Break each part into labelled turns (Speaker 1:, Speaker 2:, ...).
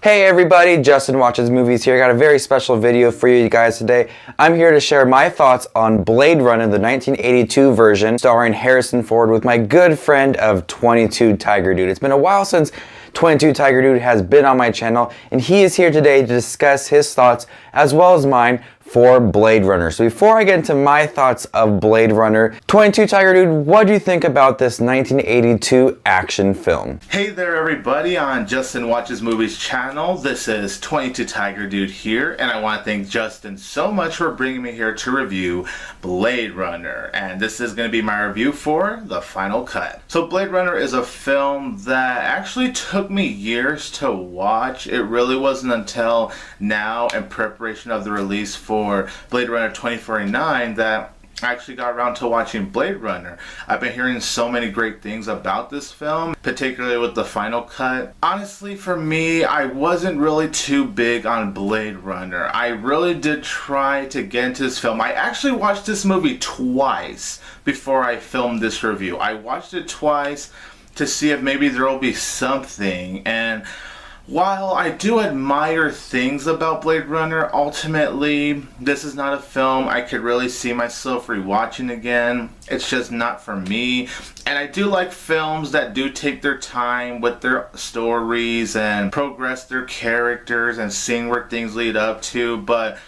Speaker 1: Hey everybody, Justin Watches Movies here. I got a very special video for you guys today. I'm here to share my thoughts on Blade Runner, the 1982 version, starring Harrison Ford with my good friend of 22TigerDude. It's been a while since 22TigerDude has been on my channel, and he is here today to discuss his thoughts as well as mine for Blade Runner. So before I get into my thoughts of Blade Runner, 22TigerDude, what do you think about this 1982 action film?
Speaker 2: Hey there everybody on Justin Watches Movies channel. This is 22TigerDude here, and I want to thank Justin so much for bringing me here to review Blade Runner. And this is going to be my review for the final cut. So Blade Runner is a film that actually took me years to watch. It really wasn't until now, in preparation of the release for Blade Runner 2049, that I actually got around to watching Blade Runner. I've been hearing so many great things about this film, particularly with the final cut. Honestly, for me, I wasn't really too big on Blade Runner. I really did try to get into this film. I actually watched this movie twice before I filmed this review. I watched it twice to see if maybe there will be something, and while I do admire things about Blade Runner, ultimately, this is not a film I could really see myself rewatching again. It's just not for me. And I do like films that do take their time with their stories and progress their characters and seeing where things lead up to, but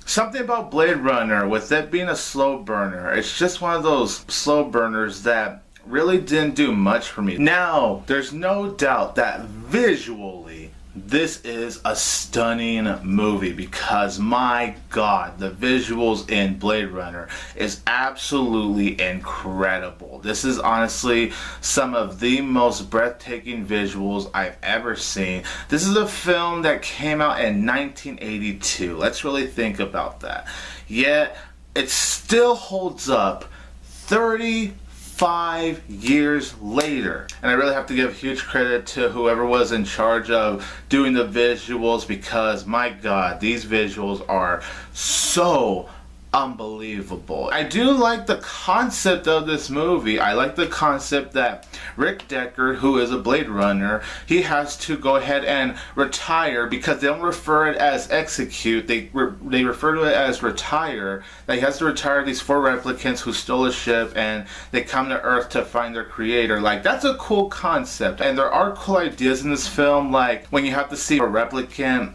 Speaker 2: something about Blade Runner, with it being a slow burner, it's just one of those slow burners that really didn't do much for me. Now, there's no doubt that visually, this is a stunning movie, because my god, the visuals in Blade Runner is absolutely incredible. This is honestly some of the most breathtaking visuals I've ever seen. This is a film that came out in 1982. Let's really think about that. Yet, it still holds up 35 years later. And I really have to give huge credit to whoever was in charge of doing the visuals, because my god, these visuals are so unbelievable. I do like the concept of this movie. I like the concept that Rick Deckard, who is a Blade Runner, he has to go ahead and retire, because they don't refer it as execute, they refer to it as retire. That he has to retire these 4 replicants who stole a ship, and they come to Earth to find their creator. Like, that's a cool concept, and there are cool ideas in this film, like when you have to see a replicant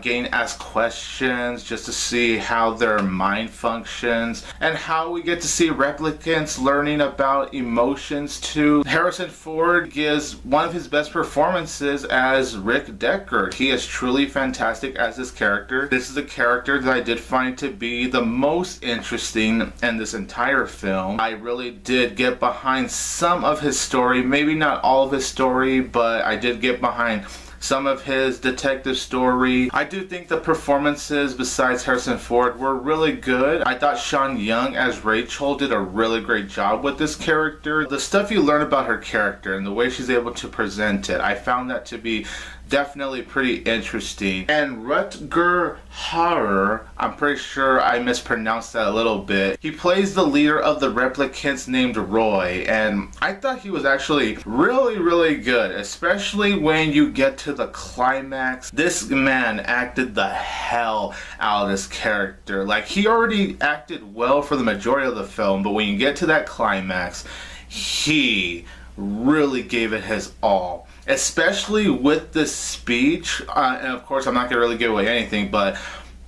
Speaker 2: gain ask questions just to see how their mind functions, and how we get to see replicants learning about emotions too. Harrison Ford gives one of his best performances as Rick Deckard. He is truly fantastic as this character. This is a character that I did find to be the most interesting in this entire film. I really did get behind some of his story, maybe not all of his story, but I did get behind some of his detective story. I do think the performances besides Harrison Ford were really good. I thought Sean Young as Rachel did a really great job with this character. The stuff you learn about her character and the way she's able to present it, I found that to be definitely pretty interesting. And Rutger Hauer, I'm pretty sure I mispronounced that a little bit, he plays the leader of the replicants named Roy, and I thought he was actually really good, especially when you get to the climax. This man acted the hell out of this character. Like, he already acted well for the majority of the film, but when you get to that climax, he really gave it his all. Especially with the speech, and of course I'm not going to really give away anything, but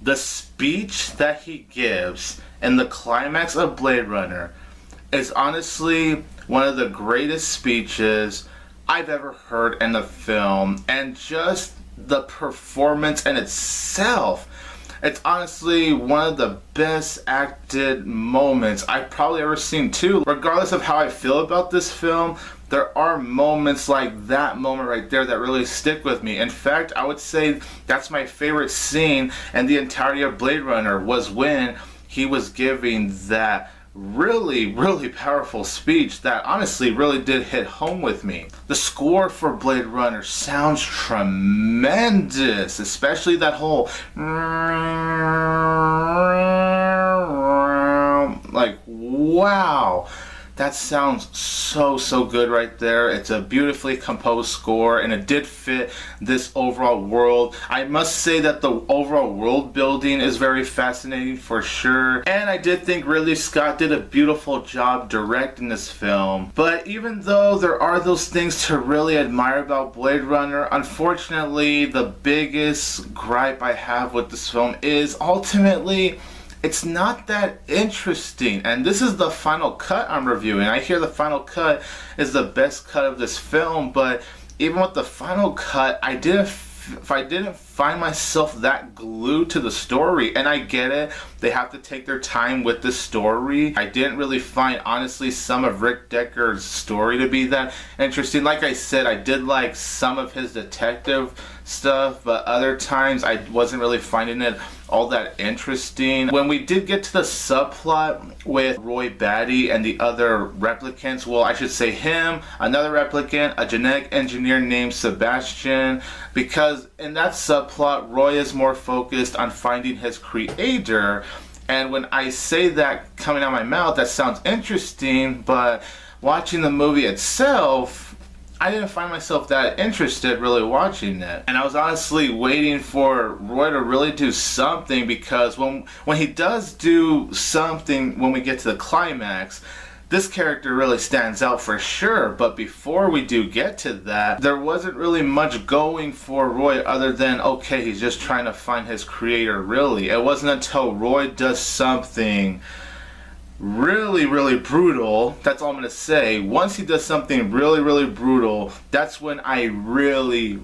Speaker 2: the speech that he gives in the climax of Blade Runner is honestly one of the greatest speeches I've ever heard in a film, and just the performance in itself, it's honestly one of the best acted moments I've probably ever seen too. Regardless of how I feel about this film, there are moments like that moment right there that really stick with me. In fact, I would say that's my favorite scene in the entirety of Blade Runner, was when he was giving that really powerful speech that honestly really did hit home with me. The score for Blade Runner sounds tremendous, especially that whole like, wow. That sounds so good right there. It's a beautifully composed score, and it did fit this overall world. I must say that the overall world building is very fascinating for sure, and I did think Ridley Scott did a beautiful job directing this film. But even though there are those things to really admire about Blade Runner, unfortunately the biggest gripe I have with this film is ultimately it's not that interesting. And this is the final cut I'm reviewing. I hear the final cut is the best cut of this film, but even with the final cut, I didn't find myself that glued to the story. And I get it, they have to take their time with the story. I didn't really find, honestly, some of Rick Decker's story to be that interesting. Like I said, I did like some of his detective stuff, but other times I wasn't really finding it all that interesting. When we did get to the subplot with Roy Batty and the other replicants, well, I should say him, another replicant, a genetic engineer named Sebastian, because in that subplot, Roy is more focused on finding his creator. And when I say that coming out of my mouth, that sounds interesting, but watching the movie itself, I didn't find myself that interested really watching it. And I was honestly waiting for Roy to really do something, because when he does do something, when we get to the climax, this character really stands out for sure. But before we do get to that, there wasn't really much going for Roy other than, okay, he's just trying to find his creator, really. It wasn't until Roy does something really brutal, that's all I'm gonna say. Once he does something really brutal, that's when I really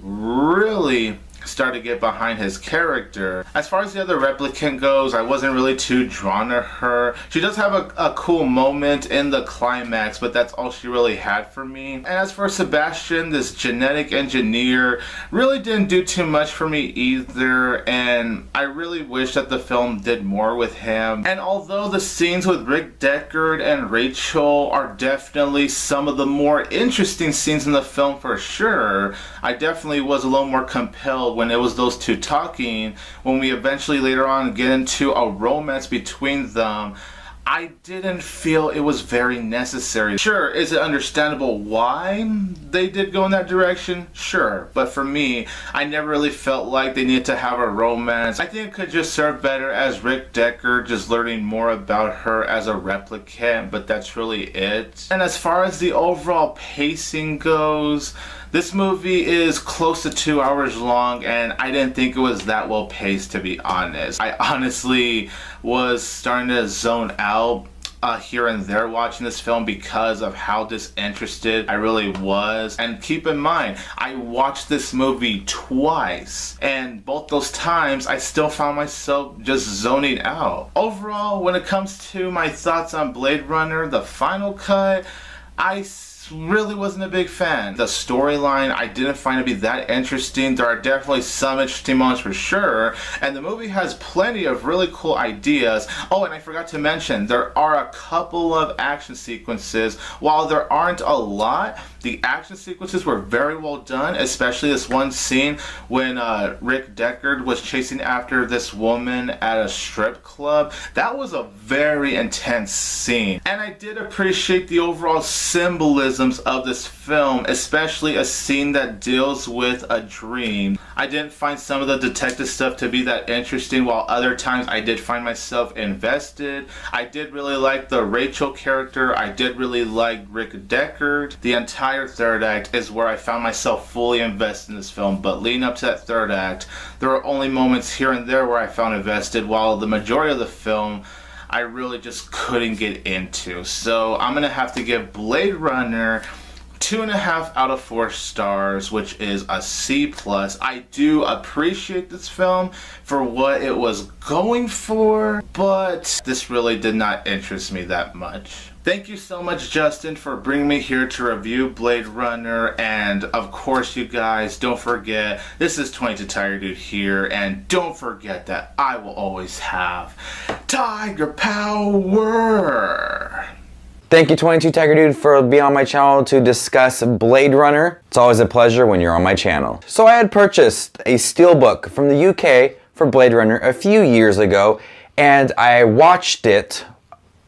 Speaker 2: start to get behind his character. As far as the other replicant goes, I wasn't really too drawn to her. She does have a cool moment in the climax, but that's all she really had for me. And as for Sebastian, this genetic engineer, really didn't do too much for me either, and I really wish that the film did more with him. And although the scenes with Rick Deckard and Rachel are definitely some of the more interesting scenes in the film for sure, I definitely was a little more compelled when it was those two talking. When we eventually later on get into a romance between them, I didn't feel it was very necessary. Sure, is it understandable why they did go in that direction? Sure, but for me, I never really felt like they needed to have a romance. I think it could just serve better as Rick Deckard just learning more about her as a replicant, but that's really it. And as far as the overall pacing goes, this movie is close to 2 hours long, and I didn't think it was that well paced, to be honest. I honestly was starting to zone out here and there watching this film because of how disinterested I really was. And keep in mind, I watched this movie twice, and both those times I still found myself just zoning out. Overall, when it comes to my thoughts on Blade Runner, the final cut, I really wasn't a big fan. The storyline I didn't find to be that interesting. There are definitely some interesting moments for sure, and the movie has plenty of really cool ideas. Oh, and I forgot to mention, there are a couple of action sequences. While there aren't a lot, the action sequences were very well done, especially this one scene when Rick Deckard was chasing after this woman at a strip club. That was a very intense scene, and I did appreciate the overall symbolism of this film, especially a scene that deals with a dream. I didn't find some of the detective stuff to be that interesting, while other times I did find myself invested. I did really like the Rachel character. I did really like Rick Deckard. The entire third act is where I found myself fully invested in this film, but leading up to that third act, there were only moments here and there where I found invested, while the majority of the film I really just couldn't get into. So I'm gonna have to give Blade Runner 2.5 out of 4 stars, which is a C+. I do appreciate this film for what it was going for, but this really did not interest me that much. Thank you so much, Justin, for bringing me here to review Blade Runner. And of course, you guys, don't forget, this is 22TigerDude here, and don't forget that I will always have Tiger Power.
Speaker 1: Thank you, 22TigerDude, for being on my channel to discuss Blade Runner. It's always a pleasure when you're on my channel. So I had purchased a steelbook from the UK for Blade Runner a few years ago, and I watched it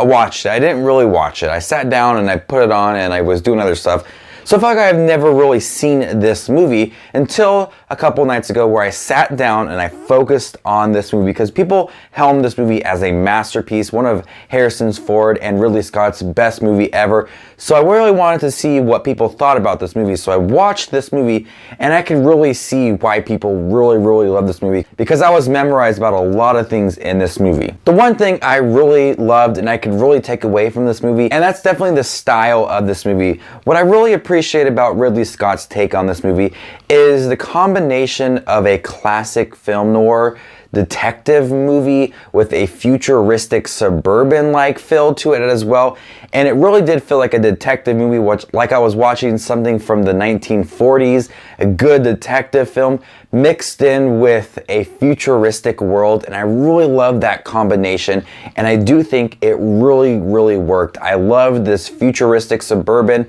Speaker 1: watched it. I didn't really watch it. I sat down and I put it on and I was doing other stuff. So I feel like I've never really seen this movie until a couple nights ago, where I sat down and I focused on this movie, because people helmed this movie as a masterpiece, one of Harrison Ford and Ridley Scott's best movie ever. So I really wanted to see what people thought about this movie. So I watched this movie and I could really see why people really love this movie, because I was memorized about a lot of things in this movie. The one thing I really loved and I could really take away from this movie, and that's definitely the style of this movie. What I really appreciate about Ridley Scott's take on this movie is the combination of a classic film noir detective movie with a futuristic suburban-like feel to it as well. And it really did feel like a detective movie, like I was watching something from the 1940s, a good detective film mixed in with a futuristic world. And I really love that combination, and I do think it really worked. I love this futuristic suburban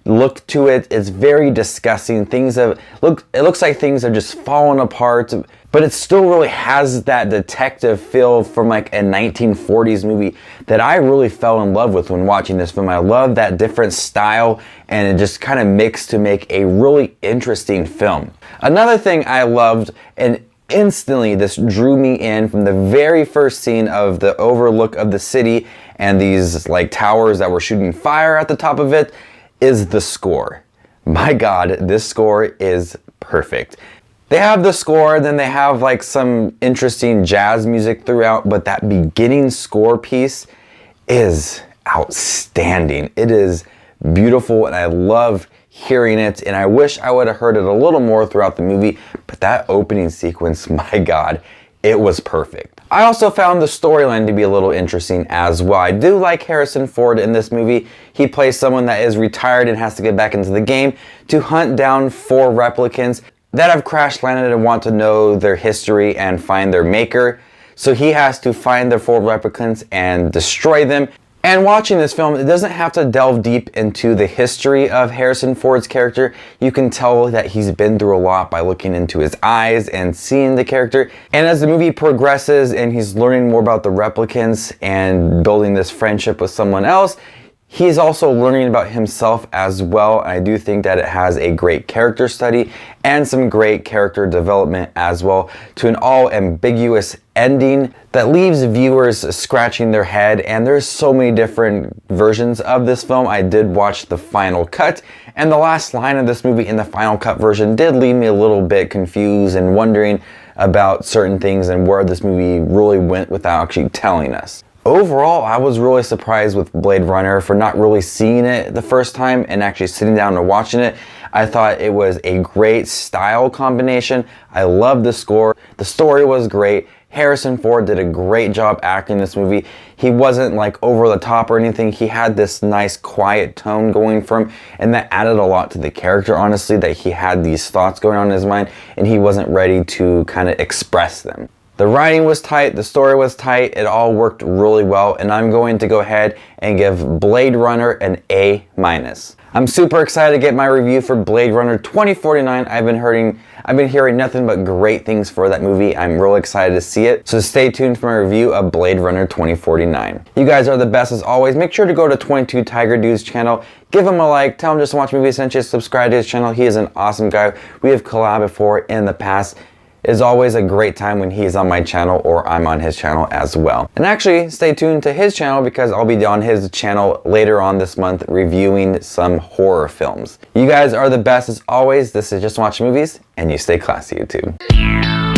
Speaker 1: look to it. It's very disgusting. It looks like things have just fallen apart, but it still really has that detective feel from like a 1940s movie that I really fell in love with when watching this film. I love that different style, and it just kind of mixed to make a really interesting film. Another thing I loved, and instantly this drew me in from the very first scene of the overlook of the city and these like towers that were shooting fire at the top of it, is the score. My God, this score is perfect. They have the score, then they have like some interesting jazz music throughout, but that beginning score piece is outstanding. It is beautiful, and I love hearing it, and I wish I would have heard it a little more throughout the movie, but that opening sequence, my God, it was perfect. I also found the storyline to be a little interesting as well. I do like Harrison Ford in this movie. He plays someone that is retired and has to get back into the game to hunt down 4 replicants that have crash landed and want to know their history and find their maker. So he has to find the 4 replicants and destroy them. And watching this film, it doesn't have to delve deep into the history of Harrison Ford's character. You can tell that he's been through a lot by looking into his eyes and seeing the character. And as the movie progresses and he's learning more about the replicants and building this friendship with someone else, he's also learning about himself as well. And I do think that it has a great character study and some great character development as well, to an all ambiguous ending that leaves viewers scratching their head. And there's so many different versions of this film. I did watch the final cut, and the last line of this movie in the final cut version did leave me a little bit confused and wondering about certain things and where this movie really went without actually telling us. Overall, I was really surprised with Blade Runner for not really seeing it the first time and actually sitting down and watching it. I thought it was a great style combination. I loved the score. The story was great. Harrison Ford did a great job acting this movie. He wasn't like over the top or anything. He had this nice quiet tone going for him, and that added a lot to the character, honestly, that he had these thoughts going on in his mind and he wasn't ready to kind of express them. The writing was tight, the story was tight, it all worked really well, and I'm going to go ahead and give Blade Runner an A-. I'm super excited to get my review for Blade Runner 2049. I've been hearing nothing but great things for that movie. I'm really excited to see it. So stay tuned for my review of Blade Runner 2049. You guys are the best as always. Make sure to go to 22TigerDude's channel. Give him a like. Tell him Just Watch Movies sent you. Subscribe to his channel. He is an awesome guy. We have collabed before in the past. It's always a great time when he's on my channel or I'm on his channel as well. And actually, stay tuned to his channel because I'll be on his channel later on this month reviewing some horror films. You guys are the best as always. This is Just Watch Movies, and you stay classy, YouTube.